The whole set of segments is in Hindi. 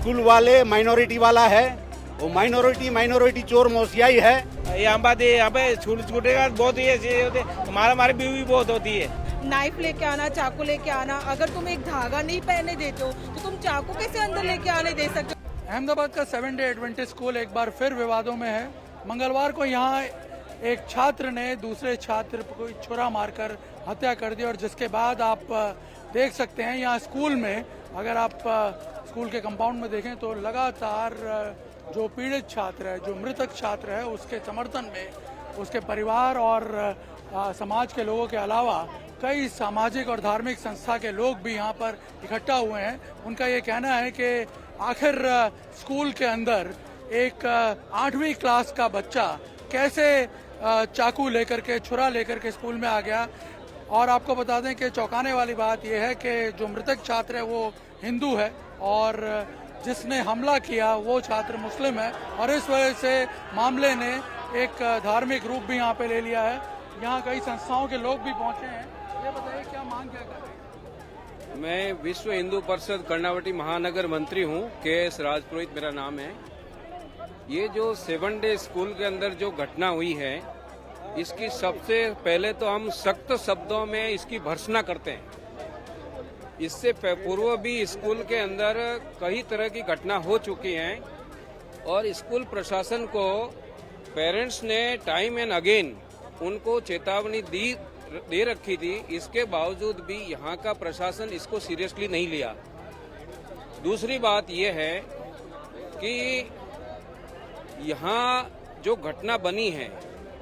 स्कूल वाले माइनॉरिटी वाला है, वो माइनॉरिटी चोर मौसियाई है। यहाँ पे छूटेगा बहुत ही ऐसे होते, मारा भी बहुत होती है। नाइफ लेके आना, चाकू लेके आना, अगर तुम एक धागा नहीं पहने देते हो तो तुम चाकू कैसे अंदर लेके आने दे सकते हो? अहमदाबाद का 7 डे एडवेंटिस्ट स्कूल एक बार फिर विवादों में है। मंगलवार को यहाँ एक छात्र ने दूसरे छात्र को छुरा मारकर हत्या कर दी और जिसके बाद आप देख सकते हैं यहाँ स्कूल में, अगर आप स्कूल के कंपाउंड में देखें तो लगातार जो पीड़ित छात्र है, जो मृतक छात्र है, उसके समर्थन में उसके परिवार और समाज के लोगों के अलावा कई सामाजिक और धार्मिक संस्था के लोग भी यहाँ पर इकट्ठा हुए हैं। उनका ये कहना है कि आखिर स्कूल के अंदर एक 8वीं क्लास का बच्चा कैसे चाकू लेकर के, छुरा लेकर के स्कूल में आ गया। और आपको बता दें कि चौंकाने वाली बात यह है कि जो मृतक छात्र है वो हिंदू है और जिसने हमला किया वो छात्र मुस्लिम है और इस वजह से मामले ने एक धार्मिक रूप भी यहाँ पे ले लिया है। यहाँ कई संस्थाओं के लोग भी पहुंचे हैं। ये बताइए क्या मांग क्या कर रहे हैं? मैं विश्व हिंदू परिषद कर्णावती महानगर मंत्री हूँ, के.एस. राजपुरोहित मेरा नाम है। ये जो 7 डे स्कूल के अंदर जो घटना हुई है, इसकी सबसे पहले तो हम सख्त शब्दों में इसकी भर्त्सना करते हैं। इससे पूर्व भी स्कूल के अंदर कई तरह की घटना हो चुकी हैं और स्कूल प्रशासन को पेरेंट्स ने टाइम एंड अगेन उनको चेतावनी दे रखी थी। इसके बावजूद भी यहाँ का प्रशासन इसको सीरियसली नहीं लिया। दूसरी बात यह है कि यहाँ जो घटना बनी है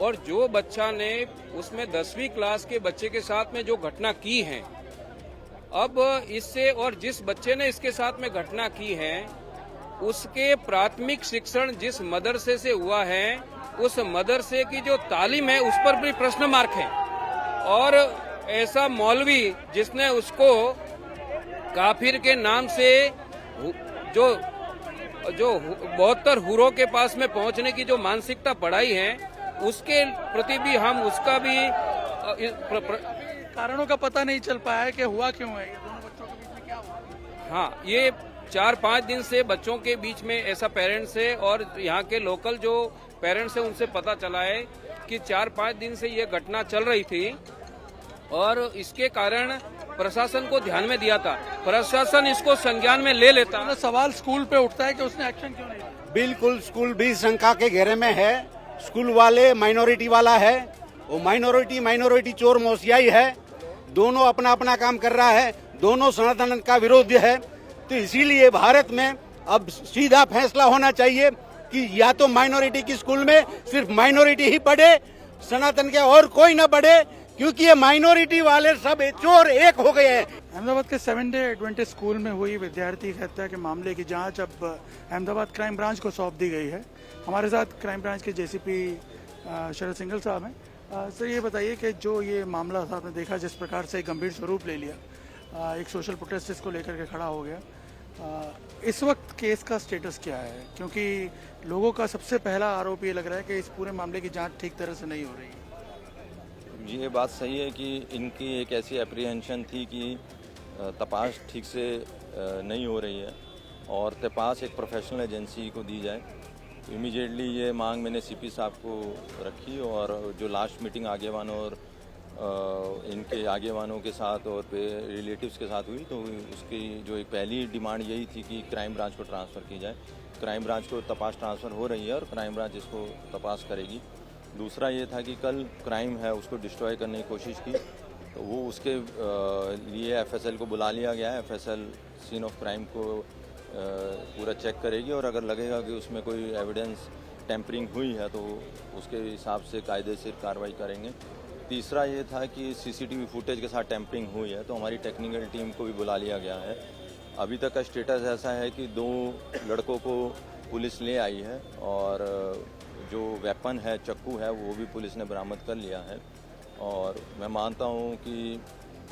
और जो बच्चा ने उसमें 10वीं क्लास के बच्चे के साथ में जो घटना की है, अब इससे और जिस बच्चे ने इसके साथ में घटना की है उसके प्राथमिक शिक्षण जिस मदरसे से हुआ है, उस मदरसे की जो तालीम है उस पर भी प्रश्न मार्क है। और ऐसा मौलवी जिसने उसको काफिर के नाम से जो 72 हुरों के पास में पहुंचने की जो मानसिकता पढ़ाई है, उसके प्रति भी हम उसका भी कारणों का पता नहीं चल पाया है कि हुआ क्यों है, ये दोनों बच्चों के बीच में क्या हुआ? हाँ, ये 4-5 दिन से बच्चों के बीच में ऐसा पेरेंट्स है और यहाँ के लोकल जो पेरेंट्स है उनसे पता चला है कि 4-5 दिन से ये घटना चल रही थी और इसके कारण प्रशासन को ध्यान में दिया था। प्रशासन इसको संज्ञान में ले लेता। तो सवाल स्कूल पे उठता है कि उसने एक्शन क्यों नहीं लिया? बिल्कुल, स्कूल भी शंका के घेरे में है। स्कूल वाले माइनॉरिटी वाला है, वो माइनॉरिटी चोर मौसियाई है। दोनों अपना अपना काम कर रहा है, दोनों सनातन का विरोध है। तो इसीलिए भारत में अब सीधा फैसला होना चाहिए कि या तो माइनॉरिटी की स्कूल में सिर्फ माइनॉरिटी ही पढ़े, सनातन के और कोई न पढ़े, क्योंकि ये माइनॉरिटी वाले सब चोर एक हो गए हैं। अहमदाबाद के 7 डे एडवेंटिस्ट स्कूल में हुई विद्यार्थी हत्या के मामले की जांच अब अहमदाबाद क्राइम ब्रांच को सौंप दी गई है। हमारे साथ क्राइम ब्रांच के जेसीपी शरद सिंघल साहब हैं। सर, ये बताइए कि जो ये मामला था, आपने देखा जिस प्रकार से गंभीर स्वरूप ले लिया, एक सोशल प्रोटेस्ट इसको लेकर के खड़ा हो गया, इस वक्त केस का स्टेटस क्या है? क्योंकि लोगों का सबसे पहला आरोप ये लग रहा है कि इस पूरे मामले की जांच ठीक तरह से नहीं हो रही है। जी, ये बात सही है कि इनकी एक ऐसी एप्रीहेंशन थी कि तपास ठीक से नहीं हो रही है और तपास एक प्रोफेशनल एजेंसी को दी जाए। तो इमीडिएटली ये मांग मैंने सीपी साहब को रखी और जो लास्ट मीटिंग आगेवानों और इनके आगेवानों के साथ और रिलेटिव्स के साथ हुई, तो उसकी जो एक पहली डिमांड यही थी कि क्राइम ब्रांच को ट्रांसफ़र की जाए। क्राइम ब्रांच को तपास ट्रांसफ़र हो रही है और क्राइम ब्रांच इसको तपास करेगी। दूसरा ये था कि कल क्राइम है उसको डिस्ट्रॉय करने की कोशिश की, तो वो उसके लिए एफएसएल को बुला लिया गया है। एफएसएल सीन ऑफ क्राइम को पूरा चेक करेगी और अगर लगेगा कि उसमें कोई एविडेंस टेम्परिंग हुई है तो उसके हिसाब से कायदेशीर कार्रवाई करेंगे। तीसरा ये था कि सीसीटीवी फुटेज के साथ टेम्परिंग हुई है, तो हमारी टेक्निकल टीम को भी बुला लिया गया है। अभी तक का स्टेटस ऐसा है कि 2 लड़कों को पुलिस ले आई है और जो वेपन है, चक्कू है, वो भी पुलिस ने बरामद कर लिया है। और मैं मानता हूँ कि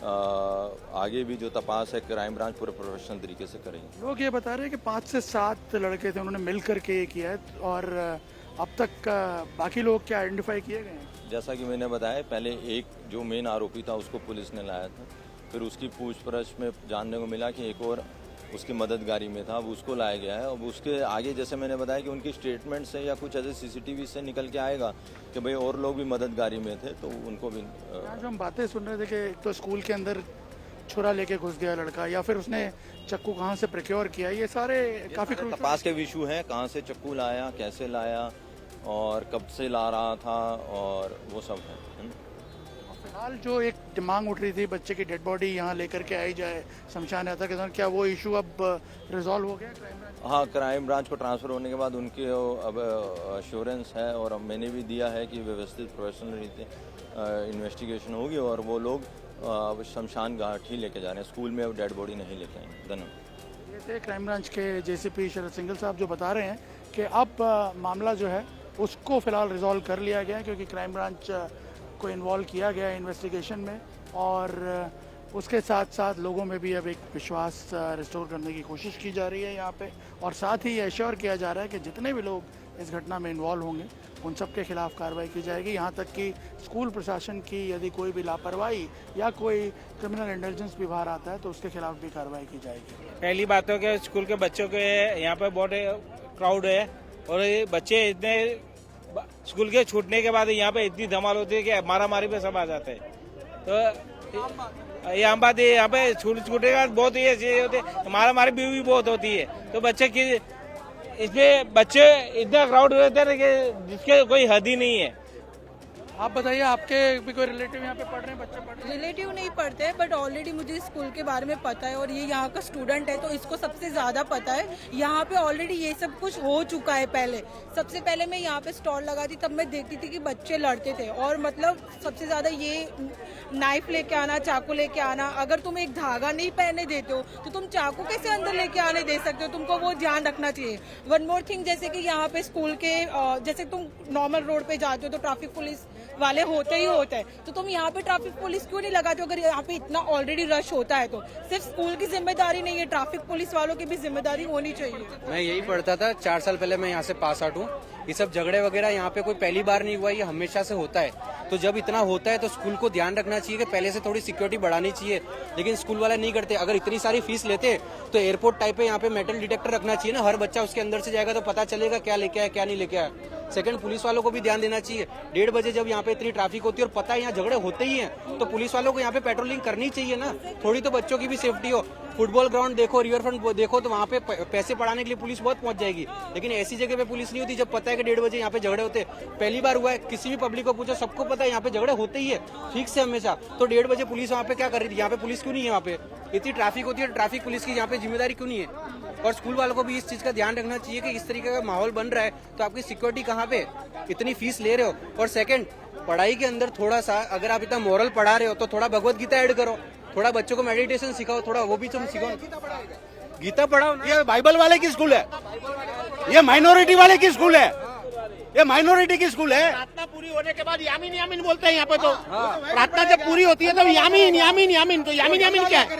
आगे भी जो तपास है क्राइम ब्रांच पूरे प्रोफेशनल तरीके से करेंगे। लोग ये बता रहे हैं कि 5 से 7 लड़के थे, उन्होंने मिल करके ये किया है और अब तक बाकी लोग क्या आइडेंटिफाई किए गए हैं? जैसा कि मैंने बताया, पहले एक जो मेन आरोपी था उसको पुलिस ने लाया था, फिर उसकी पूछपरछ में जानने को मिला कि एक और उसकी मददगारी में था, अब उसको लाया गया है। अब उसके आगे जैसे मैंने बताया कि उनकी स्टेटमेंट से या कुछ ऐसे सीसीटीवी से निकल के आएगा कि भाई और लोग भी मददगारी में थे, तो उनको भी जो हम बातें सुन रहे थे कि एक तो स्कूल के अंदर छुरा लेके घुस गया लड़का, या फिर उसने चक्कू कहाँ से प्रिक्योर किया, ये सारे काफी तपास के इशू हैं, कहाँ से चक्कू लाया, कैसे लाया और कब से ला रहा था, और वो सब है। फिलहाल जो एक मांग उठ रही थी बच्चे की डेड बॉडी यहाँ लेकर के आई जाए शमशान यात्रा के दौरान, क्या वो इशू अब रिजॉल्व हो गया क्राइम ब्रांच? हाँ, क्राइम ब्रांच को ट्रांसफ़र होने के बाद उनके अब अश्योरेंस है, और मैंने भी दिया है कि व्यवस्थित प्रोफेशनल रीति इन्वेस्टिगेशन होगी और वो लोग अब शमशान घाट ही लेके जा रहे हैं, स्कूल में अब डेड बॉडी नहीं लेके आएंगे। धन्यवाद। ये थे क्राइम ब्रांच के जेसीपी शरद सिंघल साहब जो बता रहे हैं कि अब मामला जो है उसको फिलहाल रिजॉल्व कर लिया गया है, क्योंकि क्राइम ब्रांच को इन्वॉल्व किया गया है इन्वेस्टिगेशन में, और उसके साथ साथ लोगों में भी अब एक विश्वास रिस्टोर करने की कोशिश की जा रही है यहाँ पे, और साथ ही ये एश्योर किया जा रहा है कि जितने भी लोग इस घटना में इन्वॉल्व होंगे उन सब के खिलाफ कार्रवाई की जाएगी। यहाँ तक कि स्कूल प्रशासन की यदि कोई भी लापरवाही या कोई क्रिमिनल इंटेलिजेंस भी बाहर आता है तो उसके खिलाफ भी कार्रवाई की जाएगी। पहली बात तो कि स्कूल के बच्चों के यहाँ पे बहुत क्राउड है, और ये बच्चे इतने स्कूल के छूटने के बाद यहाँ पे इतनी धमाल होती है कि मारा मारी पे सब आ जाते हैं। तो ये आम बात है, यहाँ पे छूटने के बाद बहुत ये चीजें होती है, मारा मारी भी बहुत होती है। तो बच्चे की इसमें बच्चे इतना क्राउड रहते हैं कि जिसके कोई हद ही नहीं है। आप बताइए, आपके भी कोई रिलेटिव यहाँ पे पढ़ रहे हैं, बच्चे पढ़ रहे हैं? रिलेटिव नहीं पढ़ते हैं, बट ऑलरेडी मुझे स्कूल के बारे में पता है, और ये यहाँ का स्टूडेंट है तो इसको सबसे ज्यादा पता है। यहाँ पे ऑलरेडी ये सब कुछ हो चुका है। पहले सबसे पहले मैं यहाँ पे स्टॉल लगाती तब मैं देखती थी कि बच्चे लड़ते थे, और मतलब सबसे ज्यादा ये नाइफ लेके आना, चाकू लेके आना। अगर तुम एक धागा नहीं पहने देते हो तो तुम चाकू कैसे अंदर लेके आने दे सकते हो? तुमको वो ध्यान रखना चाहिए। वन मोर थिंग, जैसे कि यहाँ पे स्कूल के जैसे तुम नॉर्मल रोड पे जाते हो तो ट्रैफिक पुलिस वाले होते ही होते हैं, तो तुम यहाँ पे ट्रैफिक पुलिस क्यों नहीं लगाते हो? अगर यहाँ पे इतना ऑलरेडी रश होता है तो सिर्फ स्कूल की जिम्मेदारी नहीं है, ट्रैफिक पुलिस वालों की भी जिम्मेदारी होनी चाहिए। मैं यही पढ़ता था, 4 साल पहले मैं यहाँ से पास आउट हूँ। ये सब झगड़े वगैरह यहाँ पे कोई पहली बार नहीं हुआ, ये हमेशा से होता है। तो जब इतना होता है तो स्कूल को ध्यान रखना चाहिए कि पहले से थोड़ी सिक्योरिटी बढ़ानी चाहिए, लेकिन स्कूल वाले नहीं करते। अगर इतनी सारी फीस लेते तो एयरपोर्ट टाइप पे यहाँ पे मेटल डिटेक्टर रखना चाहिए ना, हर बच्चा उसके अंदर से जाएगा तो पता चलेगा क्या लेके आया क्या नहीं लेके आया। सेकंड, पुलिस वालों को भी ध्यान देना चाहिए। 1:30 बजे जब यहाँ पे इतनी ट्रैफिक होती है और पता है यहाँ झगड़े होते ही हैं, तो पुलिस वालों को यहाँ पे पेट्रोलिंग करनी चाहिए ना, थोड़ी तो बच्चों की भी सेफ्टी हो। फुटबॉल ग्राउंड देखो, रिवर फ्रंट देखो, तो वहाँ पे पैसे पढ़ाने के लिए पुलिस बहुत पहुंच जाएगी, लेकिन ऐसी जगह पे पुलिस नहीं होती जब पता है कि 1:30 बजे यहाँ पे झगड़े होते। पहली बार हुआ है, किसी भी पब्लिक को पूछो, सबको पता है यहाँ पे झगड़े होते ही है ठीक से हमेशा। तो 1:30 बजे पुलिस वहाँ पे क्या कर रही थी? यहाँ पे पुलिस क्यों नहीं है? वहाँ पे इतनी ट्रैफिक होती है, ट्रैफिक पुलिस की यहाँ पे जिम्मेदारी क्यों नहीं है? और स्कूल वालों को भी इस चीज का ध्यान रखना चाहिए कि इस तरीके का माहौल बन रहा है तो आपकी सिक्योरिटी कहाँ पे? इतनी फीस ले रहे हो। और सेकंड, पढ़ाई के अंदर थोड़ा सा अगर आप इतना मोरल पढ़ा रहे हो तो थोड़ा भगवत गीता ऐड करो, थोड़ा बच्चों को मेडिटेशन सिखाओ, थोड़ा वो भी तुम सिखाओ, गीता पढ़ाओ ना। ये बाइबल वाले की स्कूल है, ये माइनॉरिटी वाले की स्कूल है, ये माइनॉरिटी की स्कूल है। प्रार्थना पूरी होने के बाद यामीन यामीन बोलते हैं यहाँ पे। तो प्रार्थना जब पूरी होती है तो यामीन यामीन यामीन, तो यामीन यामीन क्या है?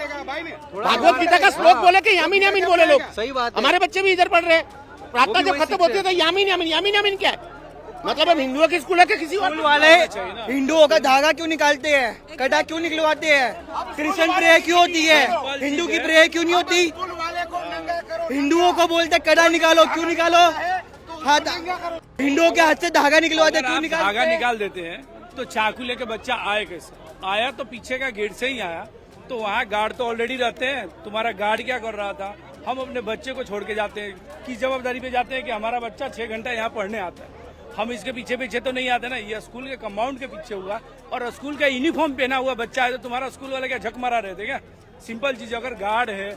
भागवत गीता का श्लोक बोले कि यामीन यामीन बोले लोग। सही बात है। हमारे बच्चे भी इधर पढ़ रहे हैं। प्रार्थना जब खत्म होती है तो यामीन यामीन, यामीन यामीन क्या है? मतलब अब हिंदुओं की स्कूल है कि किसी और वाले हिंदुओं का धागा क्यों निकालते हैं, कड़ा क्यों निकलवाते हैं? क्रिश्चियन प्रेयर क्यों होती है, हिंदू की प्रेयर क्यों नहीं होती? हिंदुओं को बोलते कड़ा निकालो, क्यों निकालो? हाथ हिंदुओं के हाथ से धागा निकलवाते क्यों निकालते? धागा निकाल देते हैं तो चाकू लेके बच्चा आए कैसे? आया तो पीछे का गेट से ही आया, तो वहाँ गार्ड तो ऑलरेडी रहते हैं। तुम्हारा गार्ड क्या कर रहा था? हम अपने बच्चे को छोड़ के जाते हैं, किस जवाबदारी पे जाते हैं कि हमारा बच्चा 6 घंटा यहाँ पढ़ने आता है। हम इसके पीछे पीछे तो नहीं आते ना, ये स्कूल के कंपाउंड के पीछे हुआ और स्कूल का यूनिफॉर्म पहना हुआ बच्चा है तो तुम्हारा स्कूल वाले क्या झक मारा रहते क्या? सिंपल चीज, अगर गार्ड है,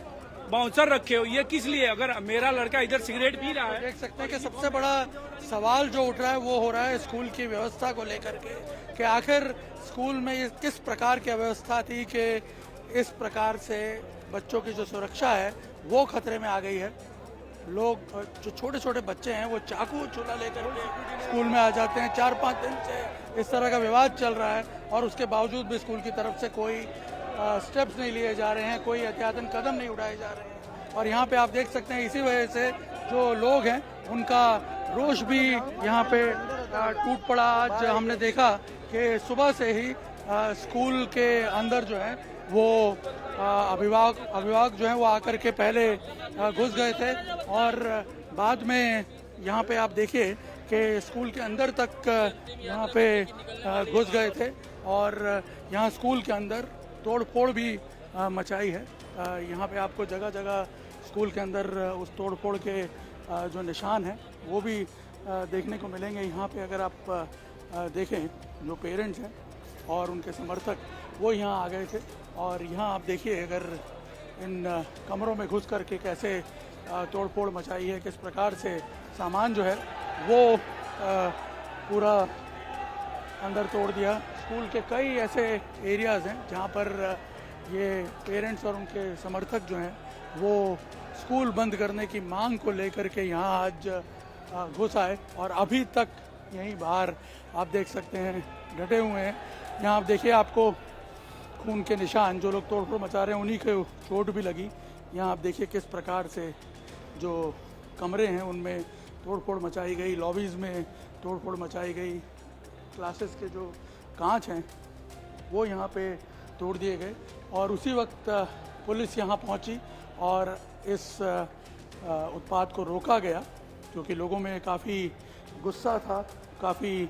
बाउंसर रखे हो, ये किस लिए? अगर मेरा लड़का इधर सिगरेट पी रहा है। देख सकते हैं कि सबसे बड़ा सवाल जो उठ रहा है वो हो रहा है स्कूल की व्यवस्था को लेकर के, कि आखिर स्कूल में ये किस प्रकार की व्यवस्था थी कि इस प्रकार से बच्चों की जो सुरक्षा है वो खतरे में आ गई है। लोग जो छोटे छोटे बच्चे हैं वो चाकू चूल्हा लेकर के स्कूल में आ जाते हैं। 4-5 दिन से इस तरह का विवाद चल रहा है और उसके बावजूद भी स्कूल की तरफ से कोई स्टेप्स नहीं लिए जा रहे हैं, कोई एहतियातन कदम नहीं उठाए जा रहे हैं। और यहाँ पे आप देख सकते हैं इसी वजह से जो लोग हैं उनका रोष भी यहाँ पे टूट पड़ा। आज हमने देखा कि सुबह से ही स्कूल के अंदर जो है वो अभिभावक जो है वो आकर के पहले घुस गए थे और बाद में यहाँ पे आप देखिए कि स्कूल के अंदर तक यहाँ पे घुस गए थे और यहाँ स्कूल के अंदर तोड़फोड़ भी मचाई है। यहाँ पे आपको जगह जगह स्कूल के अंदर उस तोड़फोड़ के जो निशान हैं वो भी देखने को मिलेंगे। यहाँ पे अगर आप देखें जो पेरेंट्स हैं और उनके समर्थक वो यहाँ आ गए थे और यहाँ आप देखिए अगर इन कमरों में घुस करके कैसे तोड़फोड़ मचाई है, किस प्रकार से सामान जो है वो पूरा अंदर तोड़ दिया। स्कूल के कई ऐसे एरियाज़ हैं जहाँ पर ये पेरेंट्स और उनके समर्थक जो हैं वो स्कूल बंद करने की मांग को लेकर के यहाँ आज घुस आए और अभी तक यहीं बाहर आप देख सकते हैं डटे हुए हैं। यहाँ आप देखिए आपको खून के निशान, जो लोग तोड़फोड़ मचा रहे हैं उन्हीं को चोट भी लगी। यहाँ आप देखिए किस प्रकार से जो कमरे हैं उनमें तोड़फोड़ मचाई गई, लॉबीज़ में तोड़फोड़ मचाई गई, क्लासेस के जो कांच हैं वो यहाँ पे तोड़ दिए गए और उसी वक्त पुलिस यहाँ पहुँची और इस उत्पात को रोका गया क्योंकि लोगों में काफ़ी गुस्सा था, काफ़ी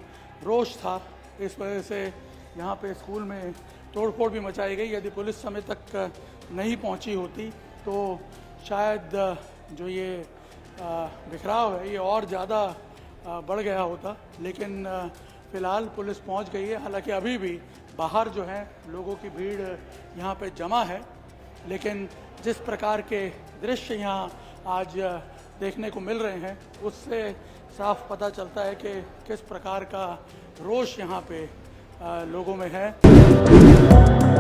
रोष था। इस वजह से यहाँ पे स्कूल में तोड़फोड़ भी मचाई गई। यदि पुलिस समय तक नहीं पहुँची होती तो शायद जो ये बिखराव है ये और ज़्यादा बढ़ गया होता, लेकिन फ़िलहाल पुलिस पहुँच गई है। हालांकि अभी भी बाहर जो है लोगों की भीड़ यहाँ पे जमा है, लेकिन जिस प्रकार के दृश्य यहाँ आज देखने को मिल रहे हैं उससे साफ पता चलता है कि किस प्रकार का रोष यहाँ पे लोगों में है।